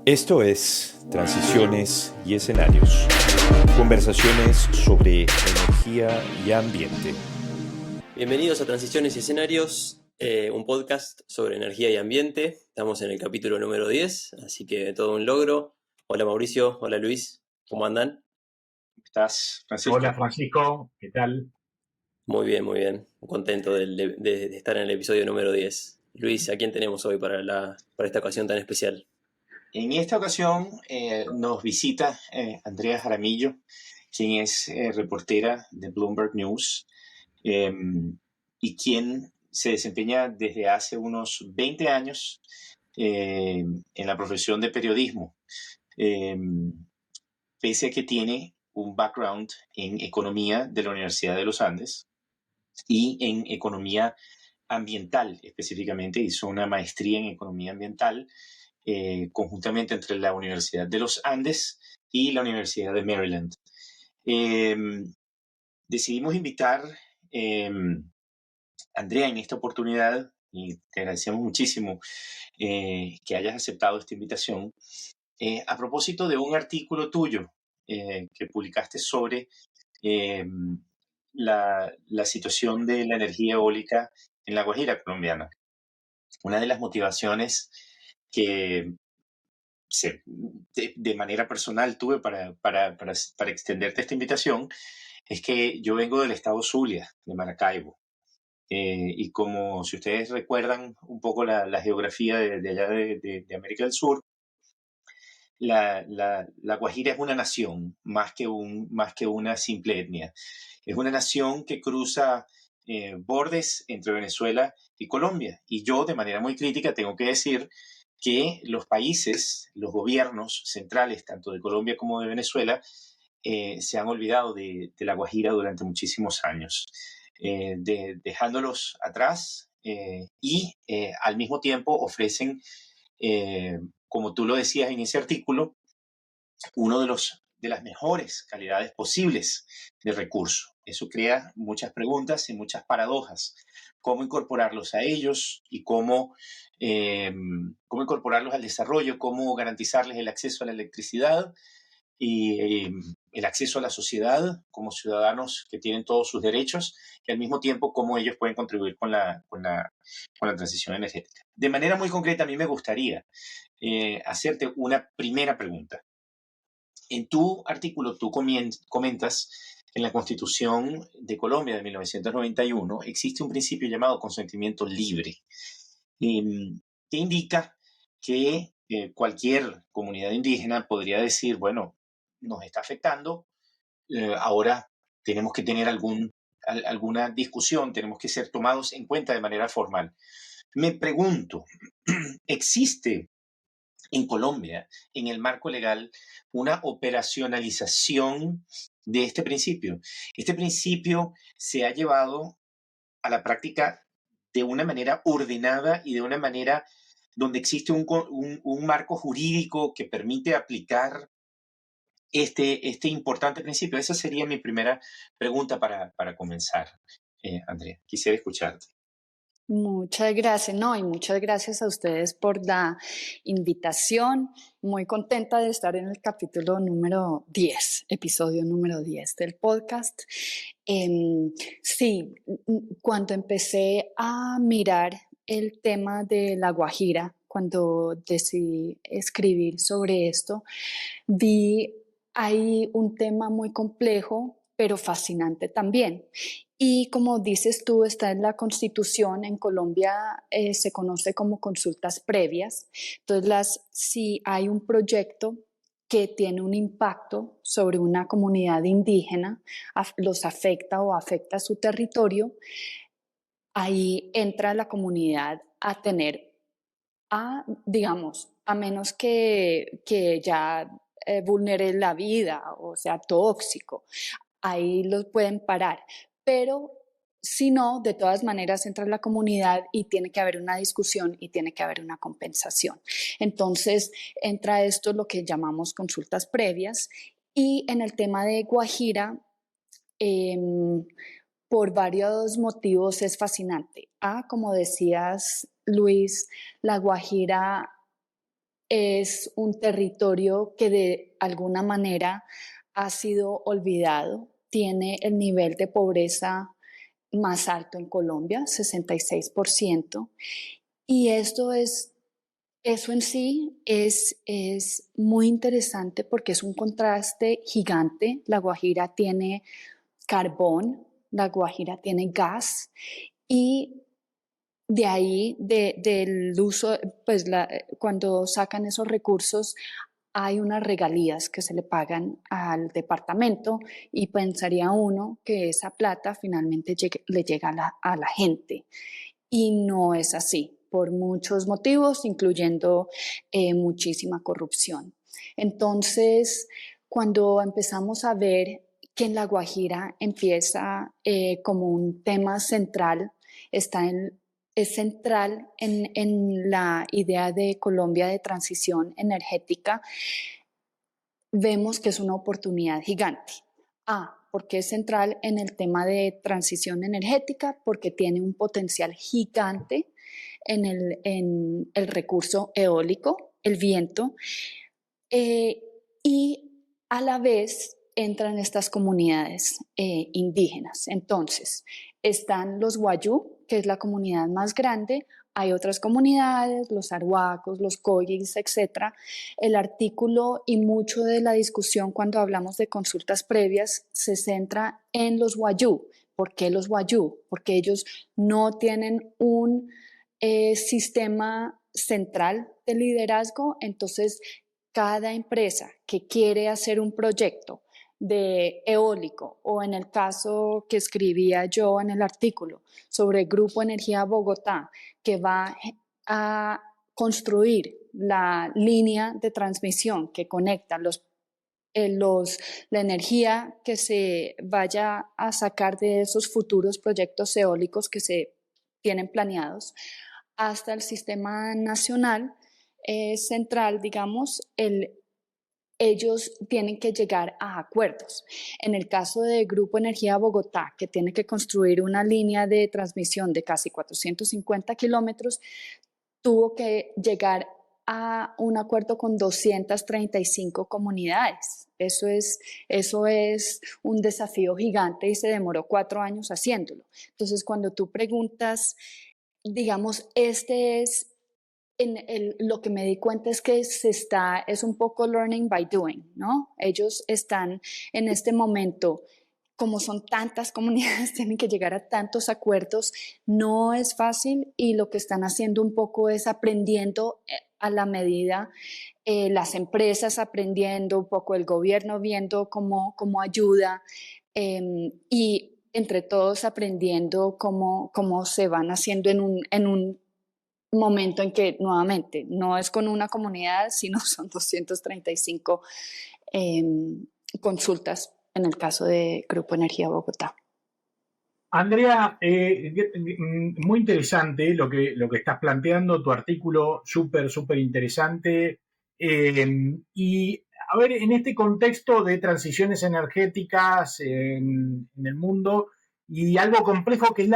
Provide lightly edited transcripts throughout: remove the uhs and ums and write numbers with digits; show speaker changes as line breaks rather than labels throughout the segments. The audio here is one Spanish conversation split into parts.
Esto es Transiciones y Escenarios. Conversaciones sobre energía y ambiente.
Bienvenidos a Transiciones y Escenarios, un podcast sobre energía y ambiente. Estamos en el capítulo número 10, así que todo un logro. Hola Mauricio, hola Luis, ¿cómo andan?
¿Cómo estás, Francisco?
Hola Francisco, ¿qué tal?
Muy bien, muy bien. Contento de estar en el episodio número 10. Luis, ¿a quién tenemos hoy para esta ocasión tan especial?
En esta ocasión nos visita Andrea Jaramillo, quien es reportera de Bloomberg News y quien se desempeña desde hace unos 20 años en la profesión de periodismo, pese a que tiene un background en economía de la Universidad de los Andes y en economía ambiental específicamente. Hizo una maestría en economía ambiental conjuntamente entre la Universidad de los Andes y la Universidad de Maryland. Decidimos invitar a Andrea en esta oportunidad y te agradecemos muchísimo que hayas aceptado esta invitación a propósito de un artículo tuyo que publicaste sobre la situación de la energía eólica en La Guajira colombiana. Una de las motivaciones que de manera personal tuve para extenderte esta invitación es que yo vengo del estado Zulia, de Maracaibo. Y como si ustedes recuerdan un poco la geografía de allá de América del Sur, la Guajira es una nación más que una simple etnia. Es una nación que cruza bordes entre Venezuela y Colombia. Y yo, de manera muy crítica, tengo que decir que los países, los gobiernos centrales, tanto de Colombia como de Venezuela, se han olvidado de La Guajira durante muchísimos años, dejándolos atrás y al mismo tiempo ofrecen, como tú lo decías en ese artículo, uno de las mejores calidades posibles de recurso. Eso crea muchas preguntas y muchas paradojas. ¿Cómo incorporarlos a ellos y cómo incorporarlos al desarrollo? ¿Cómo garantizarles el acceso a la electricidad y el acceso a la sociedad como ciudadanos que tienen todos sus derechos y al mismo tiempo cómo ellos pueden contribuir con la transición energética? De manera muy concreta, a mí me gustaría hacerte una primera pregunta. En tu artículo tú comentas que en la Constitución de Colombia de 1991 existe un principio llamado consentimiento libre, que indica que cualquier comunidad indígena podría decir, bueno, nos está afectando, ahora tenemos que tener alguna discusión, tenemos que ser tomados en cuenta de manera formal. Me pregunto, ¿existe en Colombia, en el marco legal, una operacionalización de este principio? Este principio se ha llevado a la práctica de una manera ordenada y de una manera donde existe un marco jurídico que permite aplicar este importante principio. Esa sería mi primera pregunta para comenzar, Andrea. Quisiera escucharte.
Muchas gracias, y muchas gracias a ustedes por la invitación. Muy contenta de estar en el capítulo número 10, episodio número 10 del podcast. Sí, cuando empecé a mirar el tema de La Guajira, cuando decidí escribir sobre esto, vi ahí un tema muy complejo, pero fascinante también. Y como dices tú, está en la Constitución. En Colombia se conoce como consultas previas. Entonces, si hay un proyecto que tiene un impacto sobre una comunidad indígena, los afecta o afecta su territorio, ahí entra la comunidad a tener, digamos, a menos que ya vulnere la vida o sea tóxico, ahí los pueden parar. Pero si no, de todas maneras entra la comunidad y tiene que haber una discusión y tiene que haber una compensación. Entonces entra esto lo que llamamos consultas previas. Y en el tema de Guajira, por varios motivos es fascinante. Como decías, Luis, La Guajira es un territorio que de alguna manera ha sido olvidado. Tiene el nivel de pobreza más alto en Colombia, 66%. Y eso en sí es muy interesante porque es un contraste gigante. La Guajira tiene carbón, la Guajira tiene gas y de ahí, del uso, pues cuando sacan esos recursos, hay unas regalías que se le pagan al departamento y pensaría uno que esa plata finalmente le llega a la gente. Y no es así, por muchos motivos, incluyendo muchísima corrupción. Entonces, cuando empezamos a ver que en La Guajira empieza como un tema central, es central en la idea de Colombia de transición energética, vemos que es una oportunidad gigante. Porque es central en el tema de transición energética, porque tiene un potencial gigante en el recurso eólico, el viento, y a la vez entran estas comunidades indígenas. Entonces, están los Wayuu, que es la comunidad más grande. Hay otras comunidades, los arhuacos, los coyis, etc. El artículo y mucho de la discusión cuando hablamos de consultas previas se centra en los Wayuu. ¿Por qué los Wayuu? Porque ellos no tienen un sistema central de liderazgo, entonces cada empresa que quiere hacer un proyecto de eólico, o en el caso que escribía yo en el artículo sobre Grupo Energía Bogotá, que va a construir la línea de transmisión que conecta la energía que se vaya a sacar de esos futuros proyectos eólicos que se tienen planeados hasta el sistema nacional central, digamos, ellos tienen que llegar a acuerdos. En el caso de Grupo Energía Bogotá, que tiene que construir una línea de transmisión de casi 450 kilómetros, tuvo que llegar a un acuerdo con 235 comunidades. Eso es un desafío gigante y se demoró 4 años haciéndolo. Entonces, cuando tú preguntas, digamos, lo que me di cuenta es que es un poco learning by doing, ¿no? Ellos están en este momento, como son tantas comunidades, tienen que llegar a tantos acuerdos, no es fácil, y lo que están haciendo un poco es aprendiendo a la medida, las empresas aprendiendo, un poco el gobierno viendo cómo ayuda, y entre todos aprendiendo cómo se van haciendo en un momento en que nuevamente no es con una comunidad, sino son 235 consultas en el caso de Grupo Energía Bogotá.
Andrea, muy interesante lo que estás planteando, tu artículo súper interesante. Y a ver, en este contexto de transiciones energéticas en el mundo y algo complejo que es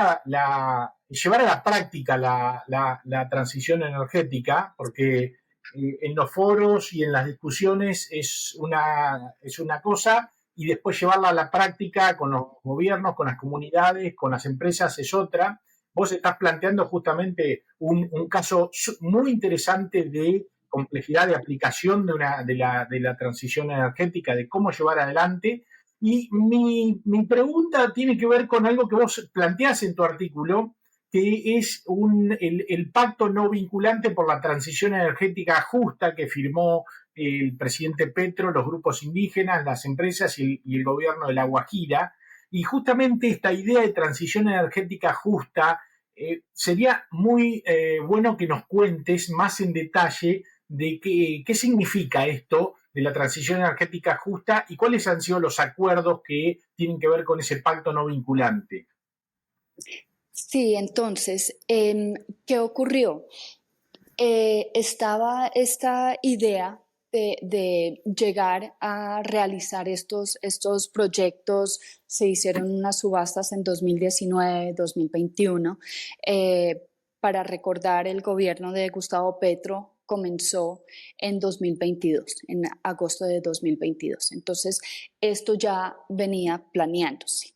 llevar a la práctica la transición energética, porque en los foros y en las discusiones es una cosa, y después llevarla a la práctica con los gobiernos, con las comunidades, con las empresas es otra. Vos estás planteando justamente un caso muy interesante de complejidad de aplicación de la transición energética, de cómo llevar adelante. Y mi pregunta tiene que ver con algo que vos planteás en tu artículo, que es el pacto no vinculante por la transición energética justa que firmó el presidente Petro, los grupos indígenas, las empresas y el gobierno de La Guajira. Y justamente esta idea de transición energética justa, sería muy bueno que nos cuentes más en detalle de qué significa esto de la transición energética justa y cuáles han sido los acuerdos que tienen que ver con ese pacto no vinculante.
Sí, entonces, ¿qué ocurrió? Estaba esta idea de llegar a realizar estos proyectos. Se hicieron unas subastas en 2019, 2021, para recordar el gobierno de Gustavo Petro comenzó en 2022, en agosto de 2022. Entonces, esto ya venía planeándose.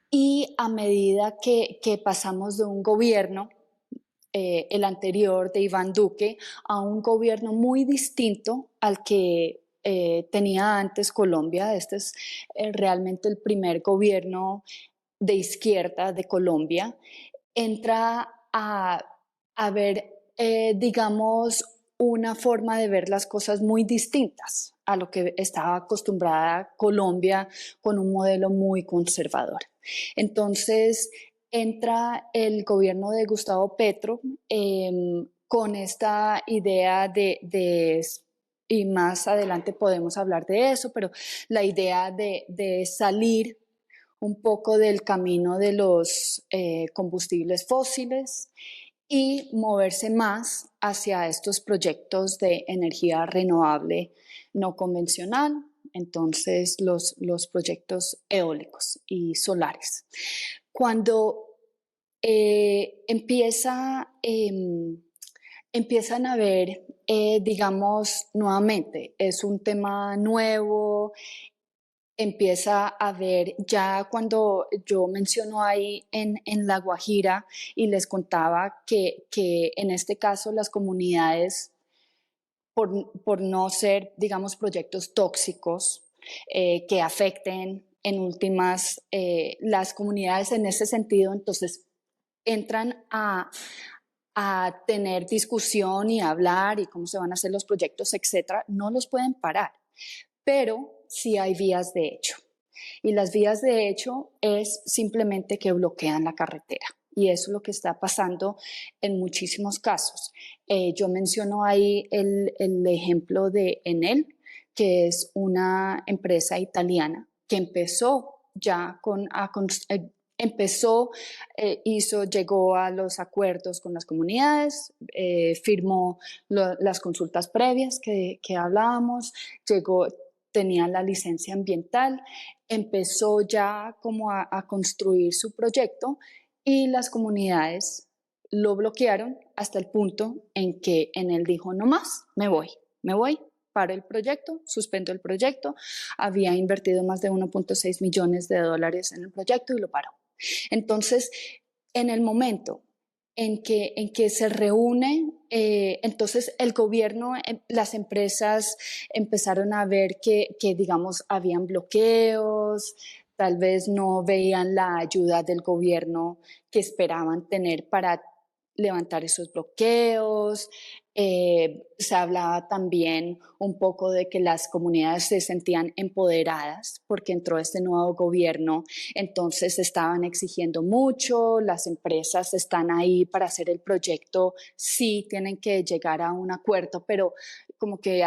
Y a medida que pasamos de un gobierno, el anterior de Iván Duque, a un gobierno muy distinto al que tenía antes Colombia. Este es realmente el primer gobierno de izquierda de Colombia. Entra a ver, digamos, una forma de ver las cosas muy distintas a lo que estaba acostumbrada Colombia, con un modelo muy conservador. Entonces, entra el gobierno de Gustavo Petro con esta idea y más adelante podemos hablar de eso, pero la idea de salir un poco del camino de los combustibles fósiles y moverse más hacia estos proyectos de energía renovable no convencional, entonces los proyectos eólicos y solares. Cuando empiezan a ver, digamos, nuevamente, es un tema nuevo, empieza a ver, ya cuando yo menciono ahí en La Guajira y les contaba que en este caso las comunidades, por no ser, digamos, proyectos tóxicos que afecten en últimas las comunidades en ese sentido, entonces entran a tener discusión y hablar y cómo se van a hacer los proyectos, etcétera. No los pueden parar, pero sí hay vías de hecho. Y las vías de hecho es simplemente que bloquean la carretera. Y eso es lo que está pasando en muchísimos casos. Yo menciono ahí el ejemplo de Enel, que es una empresa italiana que empezó ya llegó a los acuerdos con las comunidades, firmó las consultas previas que hablábamos, tenía la licencia ambiental, empezó ya como a construir su proyecto y las comunidades lo bloquearon hasta el punto en que Enel dijo: no más, me voy, paro el proyecto, suspendo el proyecto. Había invertido más de 1.6 millones de dólares en el proyecto y lo paró. Entonces, en el momento en que se reúne, entonces el gobierno, las empresas empezaron a ver que, digamos, habían bloqueos, tal vez no veían la ayuda del gobierno que esperaban tener para levantar esos bloqueos. Se hablaba también un poco de que las comunidades se sentían empoderadas porque entró este nuevo gobierno, entonces estaban exigiendo mucho, las empresas están ahí para hacer el proyecto, sí tienen que llegar a un acuerdo, pero como que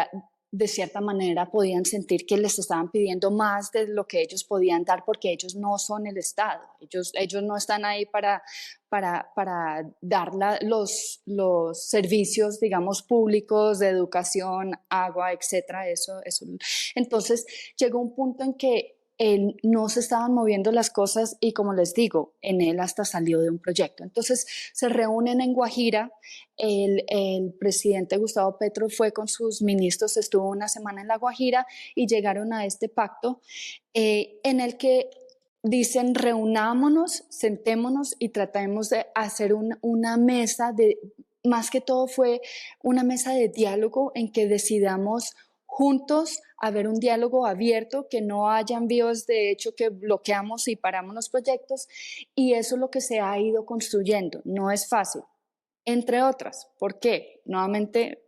de cierta manera podían sentir que les estaban pidiendo más de lo que ellos podían dar porque ellos no son el Estado, ellos no están ahí para dar los servicios, digamos, públicos de educación, agua, etcétera. Eso. Entonces llegó un punto en que no se estaban moviendo las cosas y, como les digo, Enel hasta salió de un proyecto. Entonces se reúnen en Guajira, el presidente Gustavo Petro fue con sus ministros, estuvo una semana en La Guajira y llegaron a este pacto en el que dicen: reunámonos, sentémonos y tratemos de hacer una mesa más que todo fue una mesa de diálogo en que decidamos juntos haber un diálogo abierto, que no haya envíos de hecho que bloqueamos y paramos los proyectos, y eso es lo que se ha ido construyendo. No es fácil, entre otras. ¿Por qué? Nuevamente,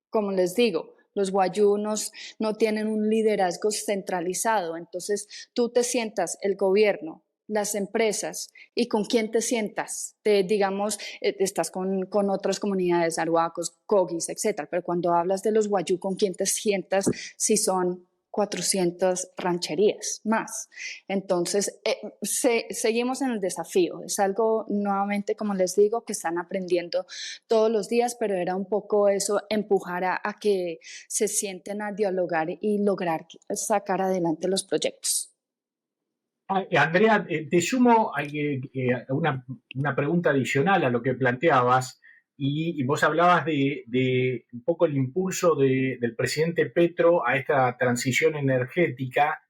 como les digo, los guayunos no tienen un liderazgo centralizado, entonces tú te sientas, el gobierno, las empresas, ¿y con quién te sientas? Digamos, estás con otras comunidades, arhuacos, cogis, etcétera, pero cuando hablas de los guayú, ¿con quién te sientas si son 400 rancherías más? Entonces, seguimos en el desafío. Es algo, nuevamente, como les digo, que están aprendiendo todos los días, pero era un poco eso, empujar a que se sienten a dialogar y lograr sacar adelante los proyectos.
Andrea, te sumo una pregunta adicional a lo que planteabas, y vos hablabas de un poco el impulso del presidente Petro a esta transición energética.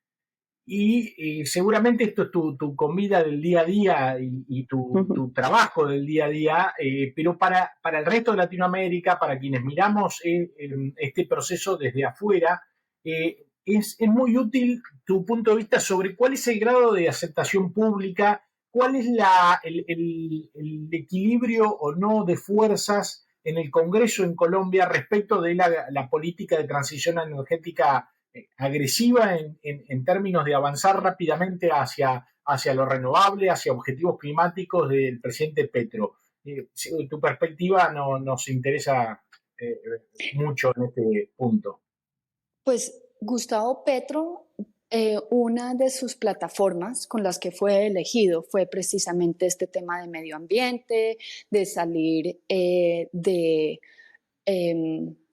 Y seguramente esto es tu comida del día a día y tu trabajo del día a día, pero para el resto de Latinoamérica, para quienes miramos este proceso desde afuera, es muy útil tu punto de vista sobre cuál es el grado de aceptación pública, cuál es el equilibrio o no de fuerzas en el Congreso en Colombia respecto de la política de transición energética agresiva en términos de avanzar rápidamente hacia lo renovable, hacia objetivos climáticos del presidente Petro. Tu perspectiva nos interesa mucho en este punto.
Pues Gustavo Petro, una de sus plataformas con las que fue elegido fue precisamente este tema de medio ambiente, de salir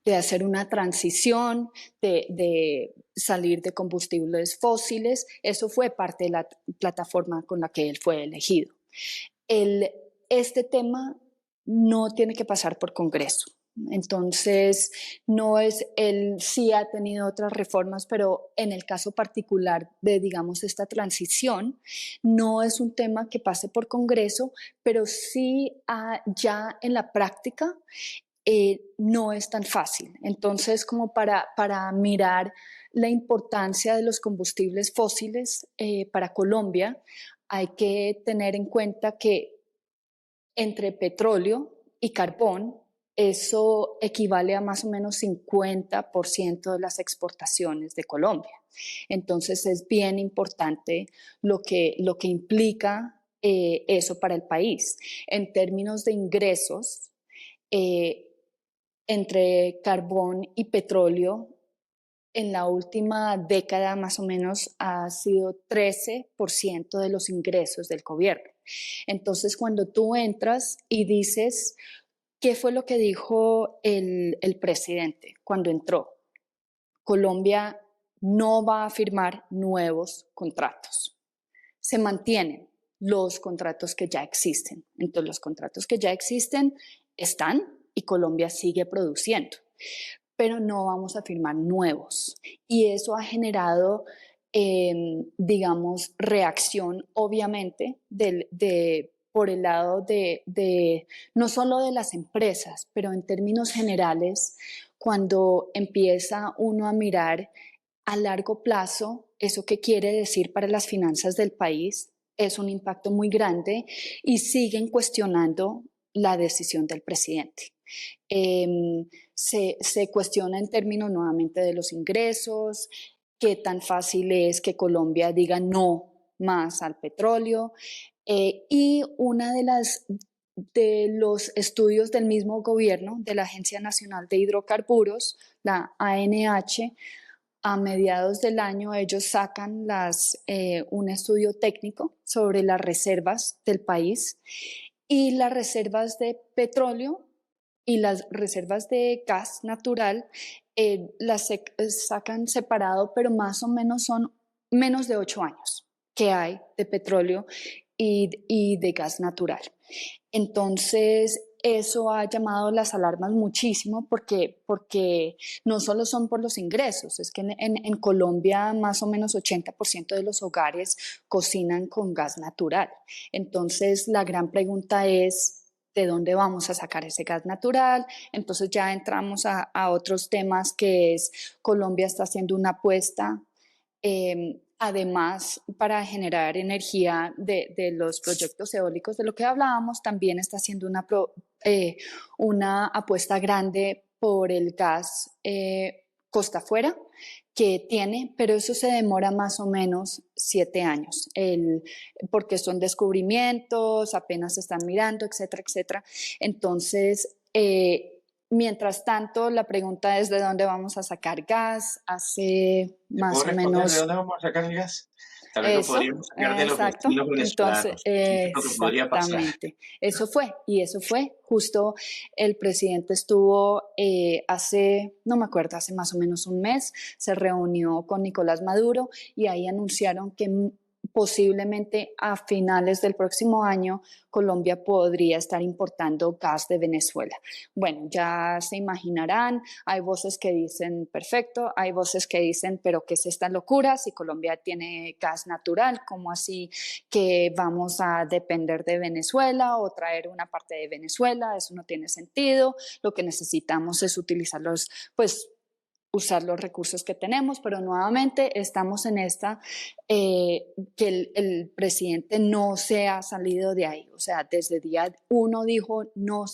de hacer una transición, de salir de combustibles fósiles. Eso fue parte de la plataforma con la que él fue elegido. Este tema no tiene que pasar por Congreso. Entonces, él sí ha tenido otras reformas, pero en el caso particular de, digamos, esta transición, no es un tema que pase por Congreso, pero sí ya en la práctica no es tan fácil. Entonces, como para mirar la importancia de los combustibles fósiles para Colombia, hay que tener en cuenta que entre petróleo y carbón, eso equivale a más o menos 50% de las exportaciones de Colombia. Entonces es bien importante lo que implica eso para el país. En términos de ingresos, entre carbón y petróleo, en la última década más o menos ha sido 13% de los ingresos del gobierno. Entonces, cuando tú entras y dices, ¿qué fue lo que dijo el presidente cuando entró? Colombia no va a firmar nuevos contratos. Se mantienen los contratos que ya existen. Entonces, los contratos que ya existen están y Colombia sigue produciendo, pero no vamos a firmar nuevos. Y eso ha generado, digamos, reacción, obviamente, por el lado de no solo de las empresas, pero en términos generales, cuando empieza uno a mirar a largo plazo, eso qué quiere decir para las finanzas del país, es un impacto muy grande y siguen cuestionando la decisión del presidente. Se cuestiona en términos nuevamente de los ingresos, qué tan fácil es que Colombia diga no más al petróleo. Y una de los estudios del mismo gobierno, de la Agencia Nacional de Hidrocarburos, la ANH, a mediados del año ellos sacan un estudio técnico sobre las reservas del país y las reservas de petróleo y las reservas de gas natural las sacan separado, pero más o menos son menos de 8 años que hay de petróleo y de gas natural. Entonces, eso ha llamado las alarmas muchísimo porque no solo son por los ingresos, es que en Colombia más o menos 80% de los hogares cocinan con gas natural. Entonces, la gran pregunta es, ¿de dónde vamos a sacar ese gas natural? Entonces ya entramos a otros temas que es, Colombia está haciendo una apuesta además, para generar energía de los proyectos eólicos de lo que hablábamos, también está haciendo una apuesta grande por el gas costa afuera que tiene, pero eso se demora más o menos 7 años, porque son descubrimientos, apenas se están mirando, etcétera, etcétera. Entonces, mientras tanto, la pregunta es ¿de dónde vamos a sacar gas? Hace más o menos...
¿De dónde vamos a sacar el gas? Tal vez
eso,
lo podríamos sacar de los vecinos venezolanos.
Entonces,
Eso que podría pasar.
exactamente. Eso fue. Justo el presidente estuvo no me acuerdo, hace más o menos un mes, se reunió con Nicolás Maduro y ahí anunciaron que posiblemente a finales del próximo año Colombia podría estar importando gas de Venezuela. Bueno, ya se imaginarán, hay voces que dicen perfecto, hay voces que dicen pero ¿qué es esta locura? Si Colombia tiene gas natural, ¿cómo así que vamos a depender de Venezuela o traer una parte de Venezuela? Eso no tiene sentido, lo que necesitamos es utilizar usar los recursos que tenemos, pero nuevamente estamos en esta, que el presidente no se ha salido de ahí. O sea, desde día uno dijo no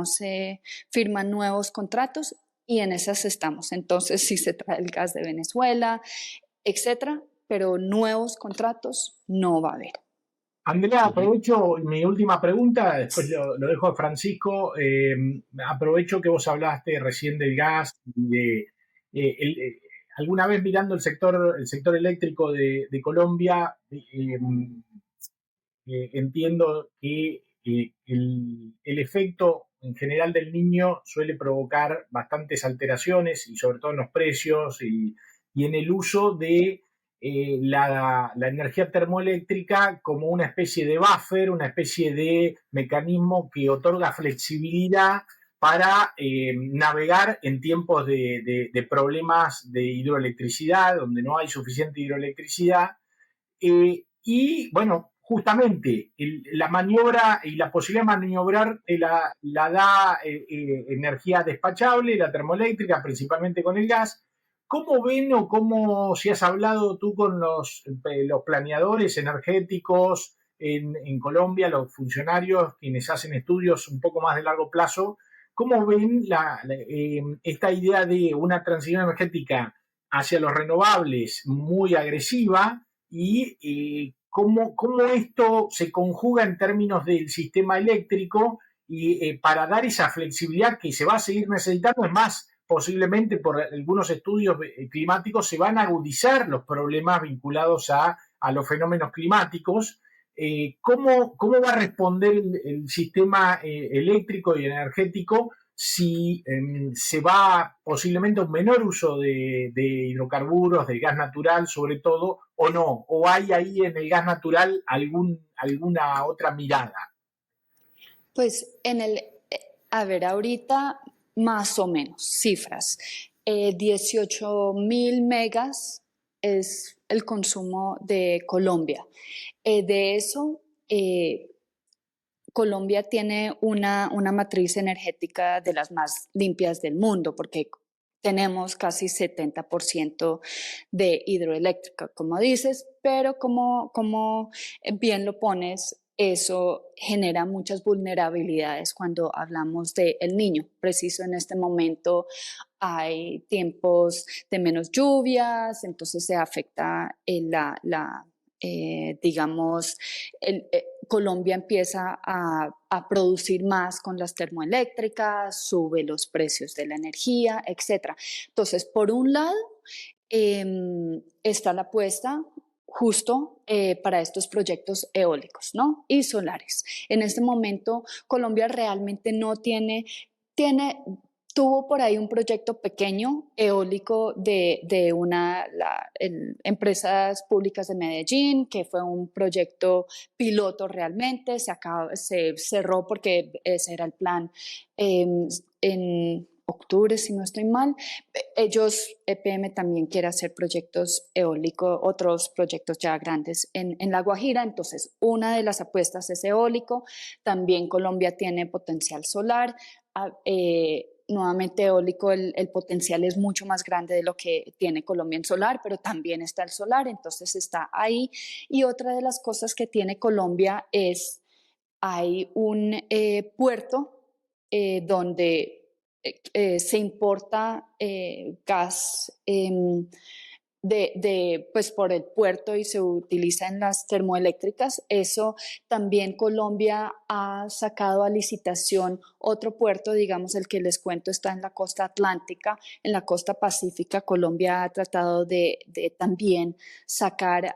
se firman nuevos contratos y en esas estamos. Entonces, sí se trae el gas de Venezuela, etcétera, pero nuevos contratos no va a haber.
Andrea, aprovecho mi última pregunta, después lo dejo a Francisco. Aprovecho que vos hablaste recién del gas, alguna vez mirando el sector eléctrico de Colombia, entiendo que el efecto en general del niño suele provocar bastantes alteraciones y sobre todo en los precios y en el uso de la energía termoeléctrica como una especie de buffer, una especie de mecanismo que otorga flexibilidad para navegar en tiempos de problemas de hidroelectricidad, donde no hay suficiente hidroelectricidad. Y bueno, justamente la maniobra y la posibilidad de maniobrar la da energía despachable, la termoeléctrica, principalmente con el gas. ¿Cómo ven o cómo, si has hablado tú con los planeadores energéticos en Colombia, los funcionarios, quienes hacen estudios un poco más de largo plazo, cómo ven esta idea de una transición energética hacia los renovables muy agresiva y cómo esto se conjuga en términos del sistema eléctrico y para dar esa flexibilidad que se va a seguir necesitando? Es más, posiblemente por algunos estudios climáticos se van a agudizar los problemas vinculados a los fenómenos climáticos. ¿Cómo va a responder el sistema eléctrico y energético si se va posiblemente a un menor uso de hidrocarburos, de gas natural sobre todo, o no? ¿O hay ahí en el gas natural alguna otra mirada?
Pues a ver, ahorita más o menos, cifras. 18.000 megas es el consumo de Colombia. De eso, Colombia tiene una matriz energética de las más limpias del mundo, porque tenemos casi 70% de hidroeléctrica, como dices, pero como bien lo pones, eso genera muchas vulnerabilidades cuando hablamos del Niño. Preciso en este momento hay tiempos de menos lluvias, entonces se afecta digamos, Colombia empieza a producir más con las termoeléctricas, sube los precios de la energía, etc. Entonces, por un lado, está la apuesta justo para estos proyectos eólicos, ¿no? Y solares. En este momento, Colombia realmente no tuvo por ahí un proyecto pequeño eólico de Empresas Públicas de Medellín, que fue un proyecto piloto realmente, se cerró porque ese era el plan en octubre, si no estoy mal. Ellos, EPM también quiere hacer proyectos eólicos, otros proyectos ya grandes en La Guajira, entonces una de las apuestas es eólico. También Colombia tiene potencial solar. Nuevamente eólico, el potencial es mucho más grande de lo que tiene Colombia en solar, pero también está el solar, entonces está ahí. Y otra de las cosas que tiene Colombia es, hay un puerto donde se importa gas pues por el puerto y se utiliza en las termoeléctricas. Eso también Colombia ha sacado a licitación otro puerto, digamos el que les cuento está en la costa atlántica. En la costa pacífica Colombia ha tratado de también sacar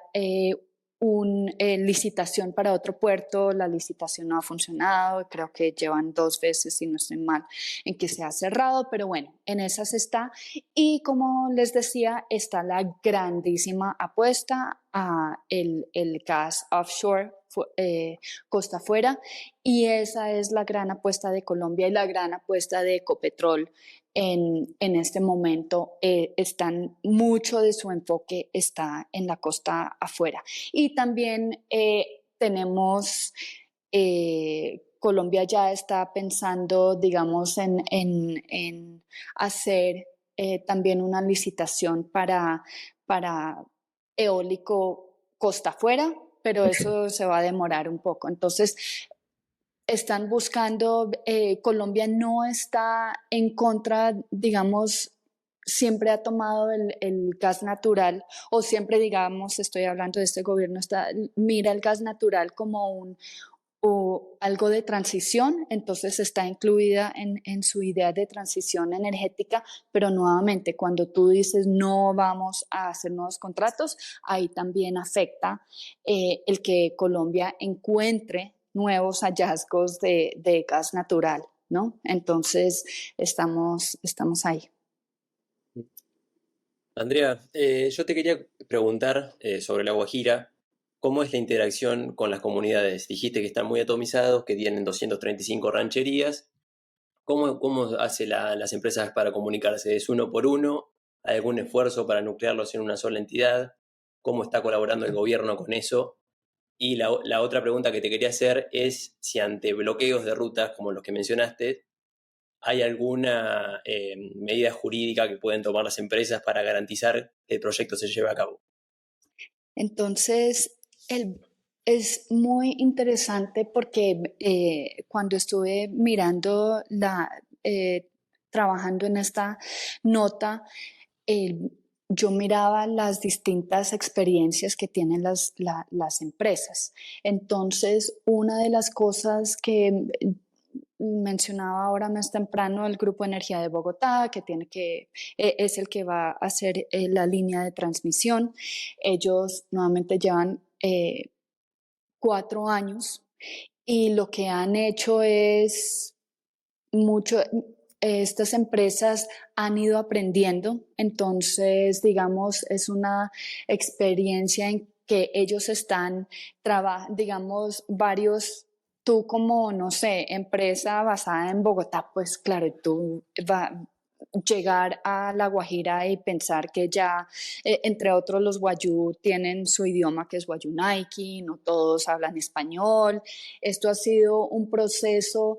licitación para otro puerto. La licitación no ha funcionado, creo que llevan 2 veces, si no estoy mal, en que se ha cerrado, pero bueno, en esas está. Y como les decía, está la grandísima apuesta a el gas offshore, costa afuera, y esa es la gran apuesta de Colombia y la gran apuesta de Ecopetrol. En este momento mucho de su enfoque está en la costa afuera. Y también tenemos, Colombia ya está pensando, digamos, en hacer también una licitación para eólico costa afuera, pero eso se va a demorar un poco. Entonces, están buscando, Colombia no está en contra, digamos, siempre ha tomado el gas natural, o siempre, digamos, estoy hablando de este gobierno, mira el gas natural como algo de transición, entonces está incluida en su idea de transición energética, pero nuevamente cuando tú dices no vamos a hacer nuevos contratos, ahí también afecta el que Colombia encuentre nuevos hallazgos de gas natural, ¿no? Entonces estamos ahí.
Andrea, yo te quería preguntar sobre La Guajira. ¿Cómo es la interacción con las comunidades? Dijiste que están muy atomizados, que tienen 235 rancherías. ¿Cómo hacen las empresas para comunicarse? ¿Es uno por uno? ¿Hay algún esfuerzo para nuclearlos en una sola entidad? ¿Cómo está colaborando el gobierno con eso? Y la otra pregunta que te quería hacer es si ante bloqueos de rutas como los que mencionaste, ¿hay alguna medida jurídica que pueden tomar las empresas para garantizar que el proyecto se lleve a cabo?
Entonces, es muy interesante porque cuando estuve mirando trabajando en esta nota, yo miraba las distintas experiencias que tienen las empresas. Entonces, una de las cosas que mencionaba ahora más temprano, el Grupo Energía de Bogotá, que es el que va a hacer la línea de transmisión. Ellos nuevamente llevan 4 años y lo que han hecho es estas empresas han ido aprendiendo, entonces digamos es una experiencia en que ellos están digamos tú como, no sé, empresa basada en Bogotá, pues claro, tú vas a llegar a La Guajira y pensar que ya, entre otros los guayú tienen su idioma que es guayunaiki, no todos hablan español. Esto ha sido un proceso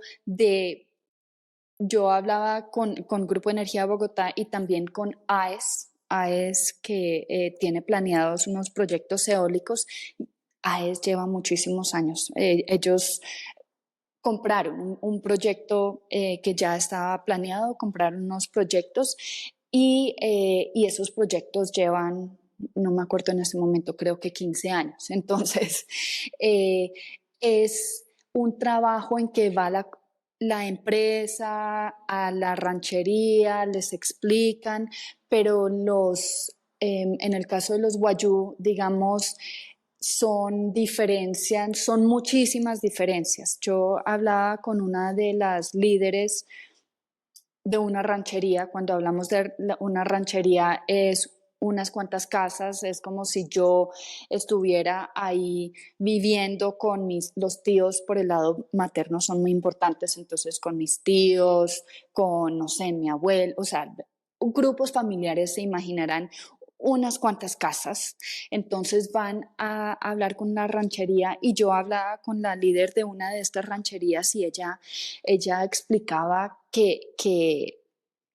yo hablaba con Grupo Energía Bogotá y también con AES que tiene planeados unos proyectos eólicos. AES lleva muchísimos años. Ellos compraron un proyecto que ya estaba planeado, compraron unos proyectos y esos proyectos llevan, no me acuerdo en este momento, creo que 15 años. Entonces, es un trabajo en que va la empresa a la ranchería, les explican, pero en el caso de los guayú, digamos, son muchísimas diferencias. Yo hablaba con una de las líderes de una ranchería. Cuando hablamos de una ranchería es unas cuantas casas, es como si yo estuviera ahí viviendo con los tíos por el lado materno son muy importantes, entonces con mis tíos, con, no sé, mi abuelo, o sea, grupos familiares se imaginarán unas cuantas casas. Entonces van a hablar con la ranchería y yo hablaba con la líder de una de estas rancherías y ella explicaba que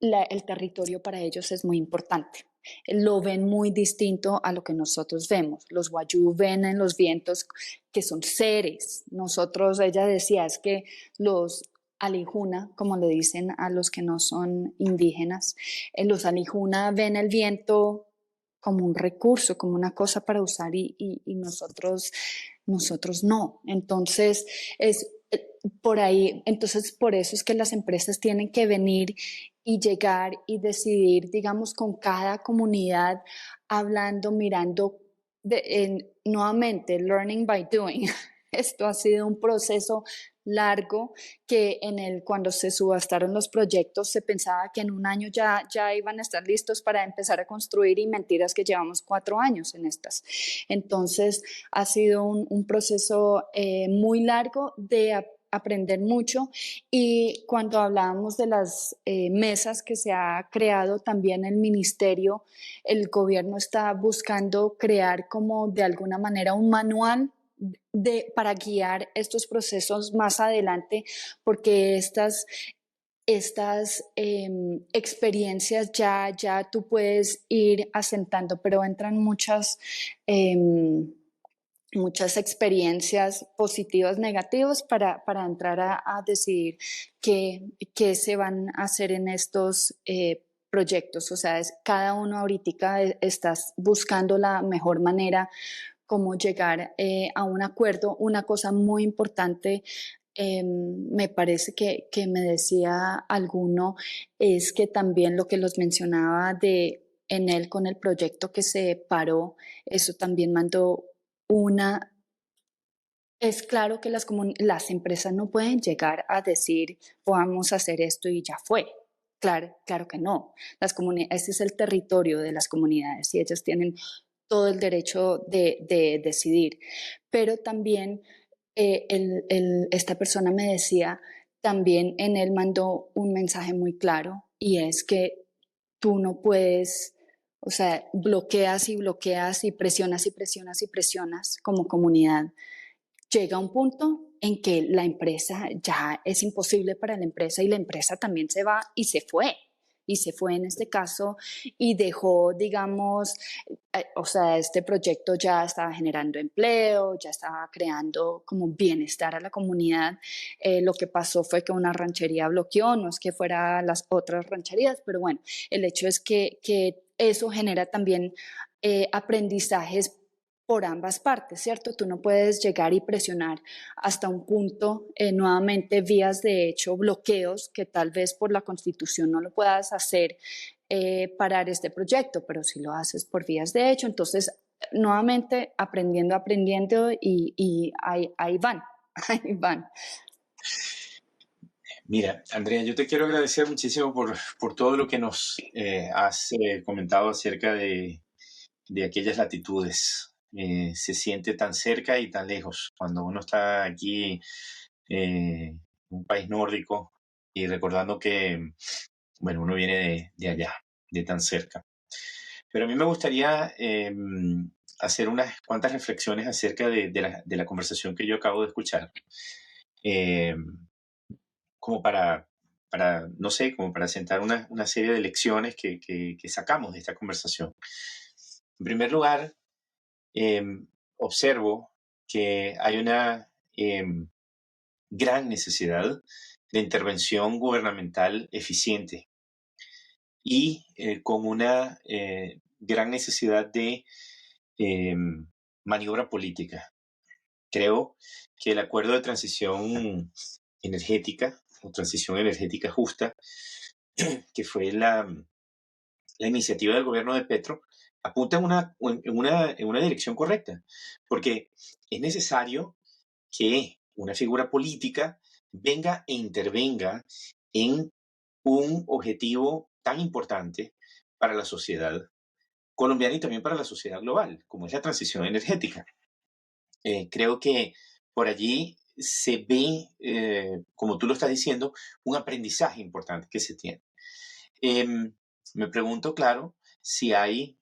el territorio para ellos es muy importante. Lo ven muy distinto a lo que nosotros vemos. Los guayú ven en los vientos que son seres. Nosotros, ella decía, es que los alijuna, como le dicen a los que no son indígenas, los alijuna ven el viento como un recurso, como una cosa para usar y nosotros no. Entonces, es por ahí, entonces por eso es que las empresas tienen que venir y llegar y decidir, digamos, con cada comunidad, hablando, mirando nuevamente, learning by doing. Esto ha sido un proceso largo que cuando se subastaron los proyectos se pensaba que en un año ya iban a estar listos para empezar a construir, y mentiras que llevamos 4 años en estas. Entonces ha sido un proceso muy largo de aprender mucho. Y cuando hablábamos de las mesas que se ha creado también el ministerio, el gobierno está buscando crear como de alguna manera un manual para guiar estos procesos más adelante, porque estas experiencias ya tú puedes ir asentando, pero entran muchas experiencias positivas, negativas, para entrar a decidir qué se van a hacer en estos proyectos. O sea, cada uno ahorita estás buscando la mejor manera cómo llegar a un acuerdo. Una cosa muy importante, me parece que me decía alguno, es que también lo que los mencionaba con el proyecto que se paró, eso también mandó es claro que las empresas no pueden llegar a decir, vamos a hacer esto y ya fue. Claro que no. Ese es el territorio de las comunidades y ellas tienen todo el derecho de decidir. Pero también esta persona me decía, también en él mandó un mensaje muy claro, y es que tú no puedes, o sea, bloqueas y bloqueas y presionas y presionas y presionas como comunidad. Llega un punto en que la empresa ya es imposible para la empresa, y la empresa también se va, y se fue. Y se fue en este caso y dejó, digamos, o sea, este proyecto ya estaba generando empleo, ya estaba creando como bienestar a la comunidad. Lo que pasó fue que una ranchería bloqueó, no es que fuera las otras rancherías, pero bueno, el hecho es que eso genera también aprendizajes por ambas partes, ¿cierto? Tú no puedes llegar y presionar hasta un punto, nuevamente vías de hecho, bloqueos, que tal vez por la Constitución no lo puedas hacer, parar este proyecto, pero si lo haces por vías de hecho, entonces nuevamente aprendiendo y ahí van, ahí van.
Mira, Andrea, yo te quiero agradecer muchísimo por todo lo que nos has comentado acerca de aquellas latitudes. Se siente tan cerca y tan lejos cuando uno está aquí en un país nórdico, y recordando que, bueno, uno viene de allá, de tan cerca. Pero a mí me gustaría hacer unas cuantas reflexiones acerca de la conversación que yo acabo de escuchar. Eh, Como no sé, como para sentar una serie de lecciones que sacamos de esta conversación. En primer lugar, observo que hay una gran necesidad de intervención gubernamental eficiente, y con una gran necesidad de maniobra política. Creo que el acuerdo de transición energética o transición energética justa, que fue la iniciativa del gobierno de Petro, apunta en una dirección correcta, porque es necesario que una figura política venga e intervenga en un objetivo tan importante para la sociedad colombiana y también para la sociedad global, como es la transición energética. Creo que por allí se ve, como tú lo estás diciendo, un aprendizaje importante que se tiene. Me pregunto, claro, si hay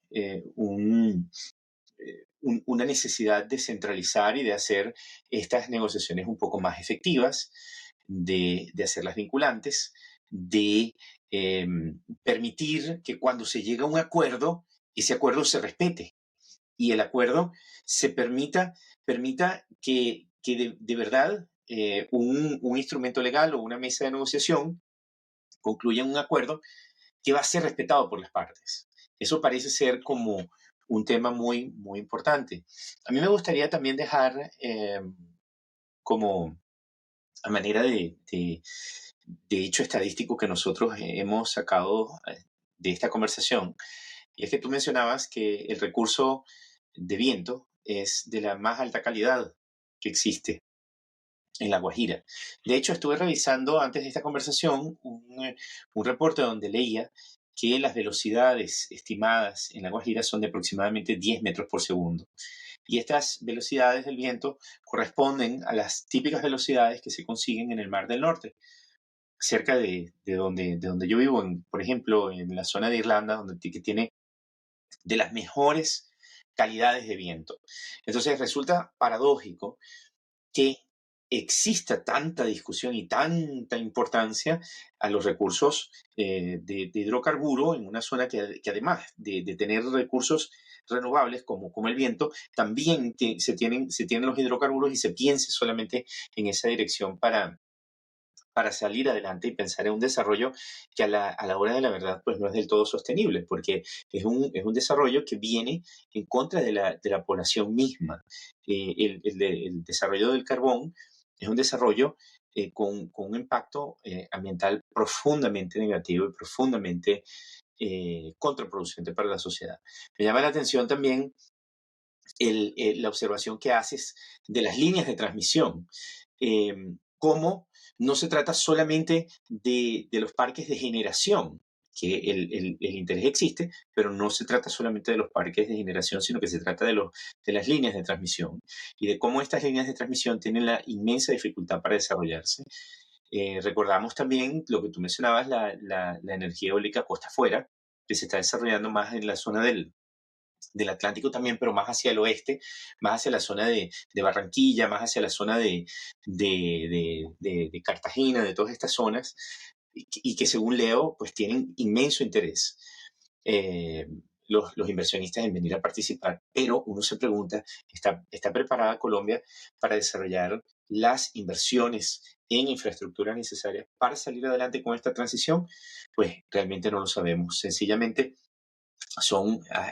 una necesidad de centralizar y de hacer estas negociaciones un poco más efectivas, de hacerlas vinculantes, de permitir que cuando se llega a un acuerdo, ese acuerdo se respete y el acuerdo se permita que de verdad un instrumento legal o una mesa de negociación concluya un acuerdo que va a ser respetado por las partes. Eso parece ser como un tema muy, muy importante. A mí me gustaría también dejar como a manera de hecho estadístico que nosotros hemos sacado de esta conversación, y es que tú mencionabas que el recurso de viento es de la más alta calidad que existe en La Guajira. De hecho, estuve revisando antes de esta conversación un reporte donde leía que las velocidades estimadas en La Guajira son de aproximadamente 10 metros por segundo. Y estas velocidades del viento corresponden a las típicas velocidades que se consiguen en el Mar del Norte, cerca de donde yo vivo, por ejemplo, en la zona de Irlanda, que tiene de las mejores calidades de viento. Entonces resulta paradójico que exista tanta discusión y tanta importancia a los recursos de hidrocarburo en una zona que además de tener recursos renovables como el viento, también se tienen los hidrocarburos y se piense solamente en esa dirección para salir adelante y pensar en un desarrollo que a la hora de la verdad pues no es del todo sostenible, porque es un desarrollo que viene en contra de la población misma. El desarrollo del carbón es un desarrollo con un impacto ambiental profundamente negativo y profundamente contraproducente para la sociedad. Me llama la atención también la observación que haces de las líneas de transmisión. Cómo no se trata solamente de los parques de generación, que el interés existe, pero no se trata solamente de los parques de generación, sino que se trata de las líneas de transmisión y de cómo estas líneas de transmisión tienen la inmensa dificultad para desarrollarse. Recordamos también lo que tú mencionabas, la energía eólica costa afuera, que se está desarrollando más en la zona del Atlántico también, pero más hacia el oeste, más hacia la zona de Barranquilla, más hacia la zona de Cartagena, de todas estas zonas, y que según leo, pues tienen inmenso interés los inversionistas en venir a participar. Pero uno se pregunta, ¿está preparada Colombia para desarrollar las inversiones en infraestructuras necesarias para salir adelante con esta transición? Pues realmente no lo sabemos. Sencillamente,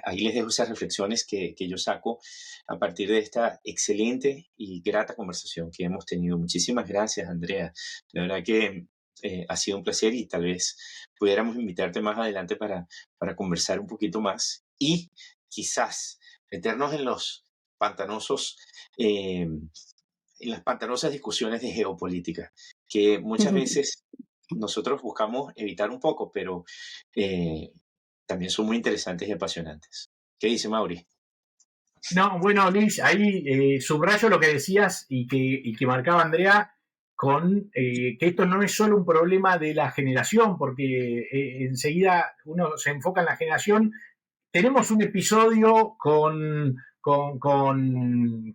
ahí les dejo esas reflexiones que yo saco a partir de esta excelente y grata conversación que hemos tenido. Muchísimas gracias, Andrea. La verdad que ha sido un placer y tal vez pudiéramos invitarte más adelante para conversar un poquito más y quizás meternos en los pantanosos, en las pantanosas discusiones de geopolítica, que muchas veces nosotros buscamos evitar un poco, pero también son muy interesantes y apasionantes. ¿Qué dice Mauri?
No, bueno, Luis, ahí subrayo lo que decías y que marcaba Andrea con que esto no es solo un problema de la generación, porque enseguida uno se enfoca en la generación. Tenemos un episodio con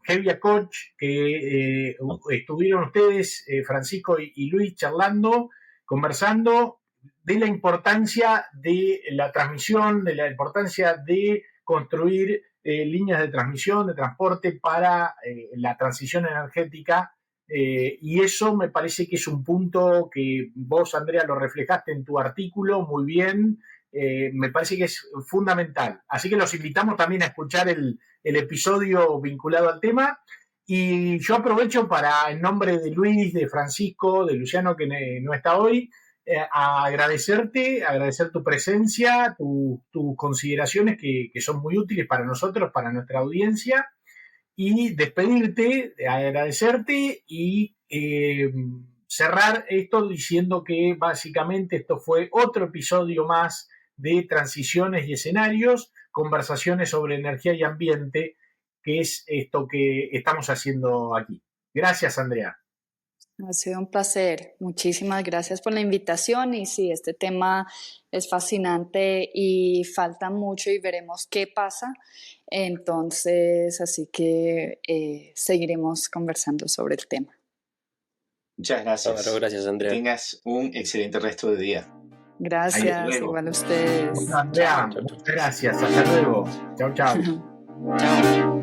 Hevia Koch, que estuvieron ustedes, Francisco y Luis, charlando, conversando de la importancia de la transmisión, de la importancia de construir líneas de transmisión, de transporte para la transición energética. Y eso me parece que es un punto que vos, Andrea, lo reflejaste en tu artículo muy bien. Me parece que es fundamental. Así que los invitamos también a escuchar el episodio vinculado al tema. Y yo aprovecho para, en nombre de Luis, de Francisco, de Luciano, que no está hoy, a agradecer tu presencia, tus consideraciones que son muy útiles para nosotros, para nuestra audiencia, y despedirte, agradecerte y cerrar esto diciendo que básicamente esto fue otro episodio más de Transiciones y Escenarios, conversaciones sobre energía y ambiente, que es esto que estamos haciendo aquí. Gracias, Andrea.
Ha sido un placer. Muchísimas gracias por la invitación y sí, este tema es fascinante y falta mucho y veremos qué pasa. Entonces, así que seguiremos conversando sobre el tema.
Muchas gracias.
Claro, gracias, Andrea.
Que tengas un excelente resto de día.
Gracias, igual a ustedes.
Andrea, muchas gracias. Hasta luego. Chao, chao.
Chao.